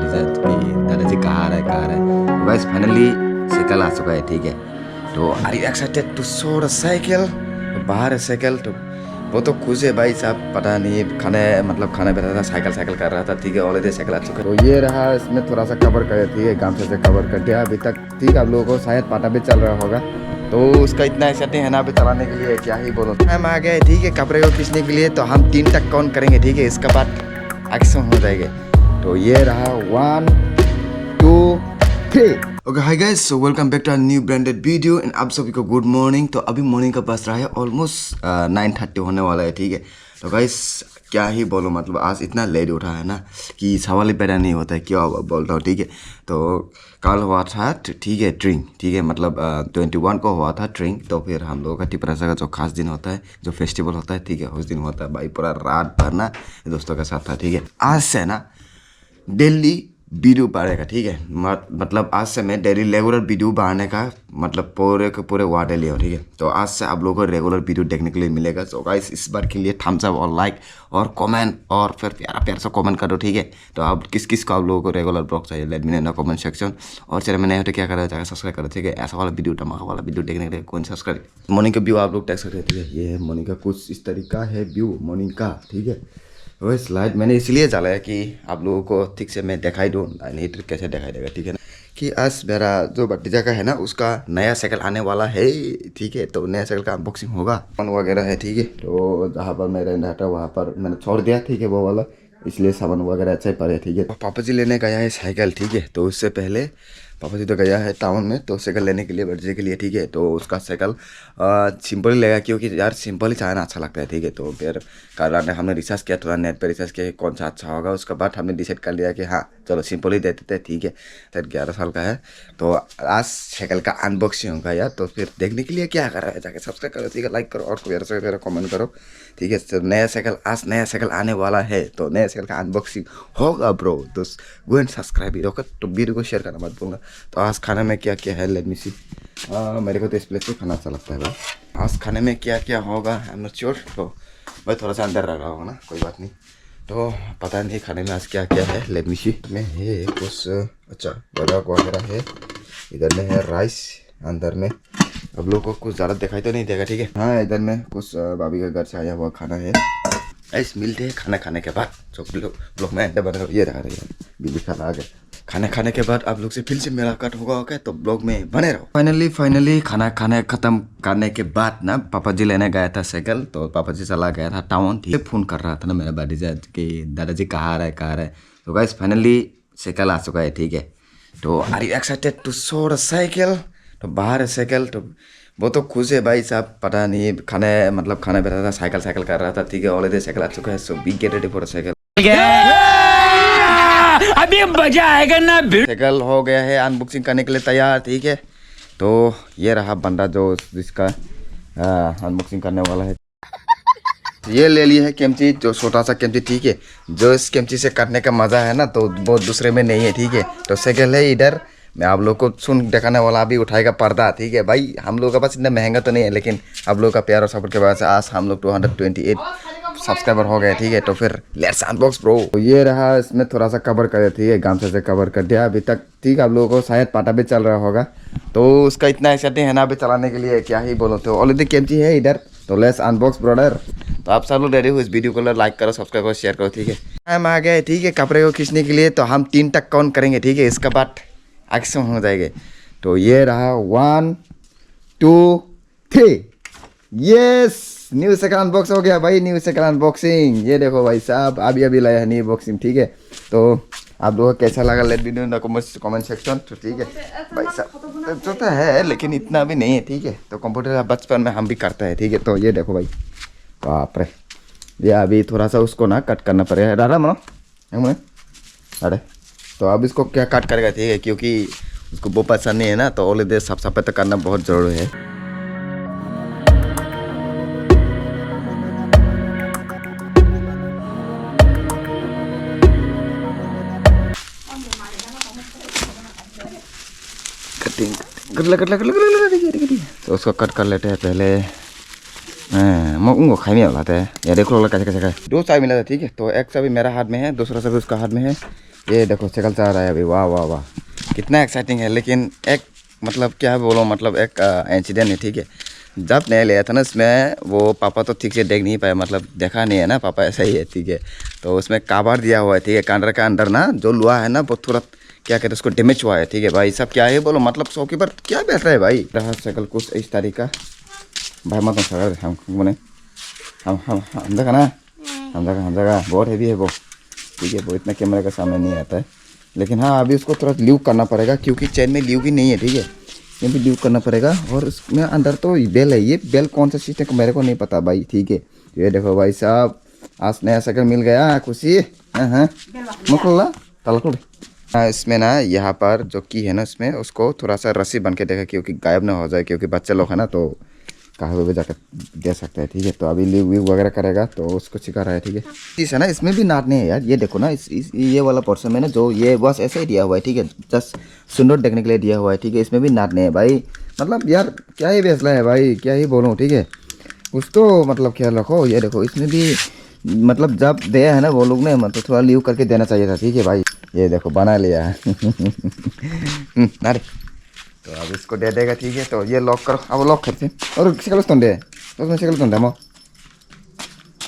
भतीजा कि दादाजी कहाँ आ रहा है तो गाइस फाइनली साइकिल आ चुका है, ठीक है। तो are you excited to show the cycle? बाहर है साइकिल, तो वो तो खुश है भाई साहब, पता नहीं खाने बैठा था, साइकिल कर रहा था, ठीक है। ऑलरेडी साइकिल आ चुका है। तो ये रहा, इसमें थोड़ा सा कवर कर, ठीक है, गामछे से कवर कर दिया अभी तक, ठीक है। आप लोगों को शायद पता भी चल रहा होगा, तो उसका इतना एक्साइटिंग है ना अभी चलाने के लिए, क्या ही बोलो। टाइम आ गया है, ठीक है, कपड़े को खींचने के लिए। तो हम 3 तक काउंट करेंगे, ठीक है, इसका बाद एक्शन हो जाएंगे। तो ये रहा 1 2 3। Okay hi guys, so welcome back to new branded video and आप सभी को गुड मॉर्निंग। तो अभी मॉर्निंग का बज रहा है ऑलमोस्ट 9:30 होने वाला है, ठीक है। तो गाइस क्या ही बोलो, मतलब आज इतना लेट उठा है ना कि सवाल ही पैदा नहीं होता है, क्या बोल रहा हूँ, ठीक है। तो कल हुआ था, ठीक है, ड्रिंक, ठीक है, मतलब 21 को हुआ था ड्रिंक। तो फिर हम लोगों का टिपरासा का जो खास दिन होता है, जो फेस्टिवल होता है, ठीक है, उस दिन होता है भाई, पूरा रात भर ना दोस्तों के साथ था, ठीक है। आज से ना डेली वीडियो बढ़ेगा, ठीक है। मतलब आज से मैं डेली रेगुलर वीडियो बढ़ाने का मतलब पूरे के पूरे वादे लिया, ठीक है। तो आज से आप लोगों को रेगुलर वीडियो देखने के लिए मिलेगा। तो गाइस इस बार के लिए थम्स अप और लाइक और कमेंट और फिर प्यारा सा कमेंट करो, ठीक है। तो आप किस को आप लोगों को रेगुलर ब्लॉग चाहिए, late me no in comment section. और चैनल में नए हो तो क्या करा जाएगा, सब्सक्राइब करो, ठीक है। ऐसा वाला वीडियो धमाका वाला वीडियो देखने के लिए कौन सब्सक्राइब। मॉर्निंग का व्यू आप लोग देख सकते हैं, ठीक है। ये है मॉर्निंग का कुछ इस तरीका है व्यू मॉर्निंग का, ठीक है। वही स्लाइड मैंने इसलिए चलाया कि आप लोगों को ठीक से मैं दिखाई दूँ, नहीं तो कैसे दिखाई देगा, ठीक है ना। कि आज मेरा जो भतीजा का है ना, उसका नया साइकिल आने वाला है, ठीक है। तो नया साइकिल का अनबॉक्सिंग होगा, फोन वगैरह है, ठीक है। तो जहाँ पर मैं रह रहा था वहाँ पर मैंने छोड़ दिया, ठीक है, वो वाला, इसलिए सामान वगैरह अच्छा ही पड़े, ठीक है। पापा जी लेने गया है साइकिल, ठीक है। तो उससे पहले पापा जी तो गया है टाउन में, तो साइकिल लेने के लिए भतीजे के लिए, ठीक है। तो उसका साइकिल सिंपल ही लेगा, क्योंकि यार सिंपल ही चाहना अच्छा लगता है, ठीक है। तो फिर कल रात हमने रिसर्च किया, थोड़ा नेट पे रिसर्च किया कि कौन सा अच्छा होगा। उसके बाद हमने डिसाइड कर लिया कि हाँ चलो सिंपल ही दे देते हैं, ठीक है। तो 11 साल का है, तो आज साइकिल का अनबॉक्सिंग होगा यार। तो फिर देखने के लिए क्या कर रहा है, जाके सब्सक्राइब करो, ठीक है, लाइक करो और प्यार से कमेंट करो, ठीक है। तो नया साइकिल आने वाला है, तो नया साइकिल का अनबॉक्सिंग होगा ब्रो। तो गो एंड सब्सक्राइब ही रखो, तो वीडियो को शेयर करना मत भूलना। तो आज खाने में क्या क्या है, लेट मी सी। मेरे को तो इस प्लेट से खाना अच्छा लगता है भाई। आज खाने में क्या क्या होगा आई एम नॉट श्योर। तो भाई थोड़ा सा अंदर रह रहा होगा ना, कोई बात नहीं। तो पता नहीं खाने में आज क्या क्या है, लेट मी सी। में है कुछ अच्छा बदाक वगैरह है, इधर में है राइस, अंदर में अब लोग को कुछ ज़्यादा दिखाई तो नहीं देगा, ठीक है। हाँ इधर में कुछ भाभी के घर से आया हुआ खाना है। ऐसे मिलते हैं खाना खाने के बाद, जो लोग में अंडा बना ये रहा है बीबी खाना आ गया। खाना खाने के बाद आप लोग से फिर से मुलाकात होगा, ओके। तो ब्लॉग में बने रहो। फाइनली खाना खत्म करने के बाद ना पापा जी लेने गया था साइकिल। तो पापा जी चला गया था टाउन, ठीक है। फोन कर रहा था ना मेरा भतीजा कि दादाजी कहाँ आ रहा है। तो गाइस फाइनली साइकिल आ चुका है, ठीक है। तो are you excited to show the cycle? तो बाहर है साइकिल, तो वो तो खुश है भाई साहब, पता नहीं खाने बैठा था, साइकिल कर रहा था, ठीक है। ऑलरेडी साइकिल आ चुका है, so be get ready for cycle. अभी मजा आएगा ना। साइकिल हो गया है अनबॉक्सिंग करने के लिए तैयार, ठीक है। तो ये रहा बंदा जो जिसका अनबॉक्सिंग करने वाला है। ये ले लिया है कैंची, जो छोटा सा कैंची, ठीक है। जो इस कैंची से काटने का मजा है ना, तो वो दूसरे में नहीं है, ठीक है। तो साइकिल है इधर, मैं आप लोग को सुन दिखाने वाला अभी उठाएगा पर्दा, ठीक है भाई। हम लोग का पास इतना महंगा तो नहीं है, लेकिन आप लोग का प्यार और सपोर्ट के वजह से आज हम लोग 228 सब्सक्राइबर हो गए, ठीक है। तो फिर लेट्स अनबॉक्स ब्रो। तो ये रहा, इसमें थोड़ा सा कवर कर, ठीक है, गामछे से कवर कर दिया अभी तक, ठीक है। आप लोगों को शायद पता भी चल रहा होगा, तो उसका इतना एक्साइटिंग है ना अभी चलाने के लिए, क्या ही बोलो। तो ऑलरेडी कैंची है इधर, तो लेट्स अनबॉक्स ब्रदर। तो आप सब लोग रेडी हो इस वीडियो को लाइक करो, सब्सक्राइब करो, शेयर करो, ठीक है। टाइम आ गया है, ठीक है, कपड़े को खींचने के लिए। तो हम 3 तक काउंट करेंगे, ठीक है, इसके बाद एक्शन हो जाएंगे। तो ये रहा 1 2 3। यस, न्यू साइकिल अनबॉक्स हो गया भाई, न्यू साइकिल अनबॉक्सिंग। ये देखो भाई साहब, अभी लाया है न्यू बॉक्सिंग, ठीक है। तो आप लोगों को कैसा लगा let me no in comment section, तो ठीक है भाई साहब। तो है लेकिन इतना भी नहीं है, ठीक है। तो कंप्यूटर बचपन में हम भी करते हैं, ठीक है। तो ये देखो भाई, बाप रे, ये अभी थोड़ा सा उसको ना कट करना पड़ेगा, डाला मनो अरे। तो अब इसको क्या कट करेगा, ठीक है, क्योंकि उसको वो पसंद नहीं है ना। तो ऑलरेडी साफ सफाई तो करना बहुत ज़रूरी है। कटिंग तो उसको कट कर लेते हैं पहले। मैं उनको खाई नहीं वाला था, या देख लो कैसे कैसे खाए। 2 चाबी मिला था, ठीक है। तो एक चाबी मेरा हाथ में है, दूसरा चाबी उसका हाथ में है। ये देखो साइकिल चला रहा है अभी, वाह वाह वाह, कितना एक्साइटिंग है। लेकिन एक मतलब क्या बोलो, मतलब एक इंसिडेंट है, ठीक है। जब नया लिया था ना इसमें, वो पापा तो ठीक से देख नहीं पाया, मतलब देखा नहीं है ना, पापा ऐसा ही है, ठीक है। तो उसमें काबर दिया हुआ है, ठीक है, कांडर का अंदर ना जो लोहा है ना वो थोड़ा क्या कहते हैं उसको डैमेज हुआ है, ठीक है भाई। सब क्या है बोलो, मतलब शॉपकीपर क्या बेच रहा है भाई। रहा साइकिल कुछ इस तरीका भाई, मत सर हम बोले हम जगह ना, हम जगह बहुत हैवी है वो, ठीक है। वो इतना कैमरे के सामने नहीं आता है, लेकिन हाँ अभी उसको थोड़ा ल्यूक करना पड़ेगा, क्योंकि चेन में ल्यूक ही नहीं है, ठीक है। इसमें भी ल्यूक करना पड़ेगा, और उसमें अंदर तो बेल है, ये बेल कौन सा सिस्टम को मेरे को नहीं पता भाई, ठीक है। ये देखो भाई साहब, आज नया साइकिल मिल गया, खुशी। हाँ हाँ मुखला तलकुल। हाँ इसमें ना यहाँ पर जो की है ना, इसमें उसको थोड़ा सा रस्सी बन के देखा, क्योंकि गायब ना हो जाए, क्योंकि बच्चे लोग है ना तो कहाँ भी जाकर दे सकते हैं, ठीक है। तो अभी लीव वीव वगैरह करेगा तो उसको सिखा रहा है, ठीक है। चीज़ है ना, इसमें भी नाटने है यार, ये देखो ना, ये वाला पोर्शन में ना जो ये बस ऐसे ही दिया हुआ है, ठीक है, जस्ट सुंदर देखने के लिए दिया हुआ है, ठीक है। इसमें भी नाटने है भाई, मतलब यार क्या ही फैसला है भाई, क्या ही बोलूँ, ठीक है। कुछ तो मतलब ख्याल रखो। ये देखो इसमें भी मतलब जब दिया है ना वो लोग ने, मतलब थोड़ा लीव करके देना चाहिए था, ठीक है भाई। ये देखो बना लिया है अरे तो अब इसको दे देगा, ठीक है। तो ये लॉक करो, अब लॉक करते हैं, और साइकिल तो दे तो उसमें साइकिल तो मो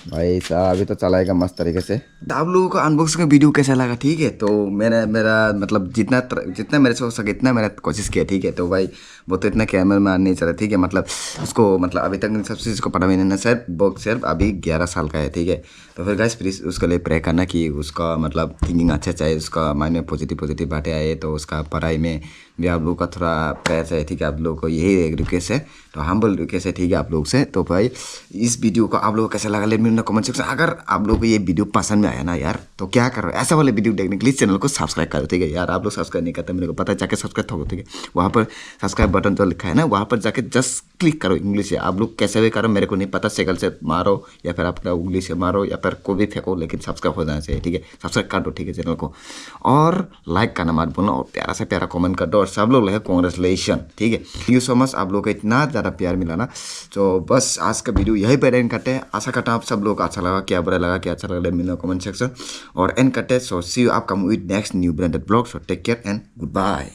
भाई साहब अभी तो चलाएगा मस्त तरीके से। तो आप लोगों को अनबॉक्सिंग का वीडियो कैसा लगा, ठीक है। तो मेरा मतलब जितना मेरे से हो सके इतना मैंने कोशिश किया, ठीक है। तो भाई वो तो इतना कैमरा में नहीं चला, ठीक है। मतलब उसको मतलब अभी तक सब चीज़ को पता भी नहीं ना, सर वो सिर्फ अभी 11 साल का है, ठीक है। तो फिर गाइस प्लीज़ उसके लिए प्रे करना कि उसका मतलब थिंकिंग अच्छा चाहिए, उसका माइंड में पॉजिटिव बातें आए, तो उसका पढ़ाई में भी आप लोगों का थोड़ा प्यार चाहिए, ठीक है। आप लोगों को यही एक रिक्वेस्ट है, तो हम्बल रिक्वेस्ट है, ठीक है, आप लोग से। तो भाई इस वीडियो को आप लोगों को कैसा लगा let me know comment section. अगर आप लोगों को ये वीडियो पसंद में आया ना यार, तो क्या करो, ऐसा वाले वीडियो देखने के लिए चैनल को सब्सक्राइब करो, ठीक है यार। आप लोग सब्सक्राइब नहीं करते मेरे को पता है, जाके सब्सक्राइब करो, ठीक है। वहाँ पर सब्सक्राइब बटन जो लिखा है ना, वहाँ पर जाके जस्ट क्लिक करो। इंग्लिश से आप लोग कैसे भी करो, मेरे को नहीं पता, साइकिल से मारो या फिर अपना उंगली से मारो या फिर कोई भी फेंको, लेकिन सब्सक्राइब हो जाना चाहिए, ठीक है। सब्सक्राइब कर दो, ठीक है, चैनल को, और लाइक करना मत भूलना, और प्यारा से प्यारा कमेंट कर दो, और सब लोग लगे कांग्रेचुलेशन, ठीक है। थैंक यू सो मच, आप लोग को इतना ज़्यादा प्यार मिला ना। तो बस आज का वीडियो यही पर एंड करते हैं। आशा करता हूँ आप सब लोग को अच्छा लगा, क्या बुरा लगा, क्या अच्छा लगा, let me know comment section, और एंड करते हैं। So see you upcoming with next new branded blog. So take care and good bye.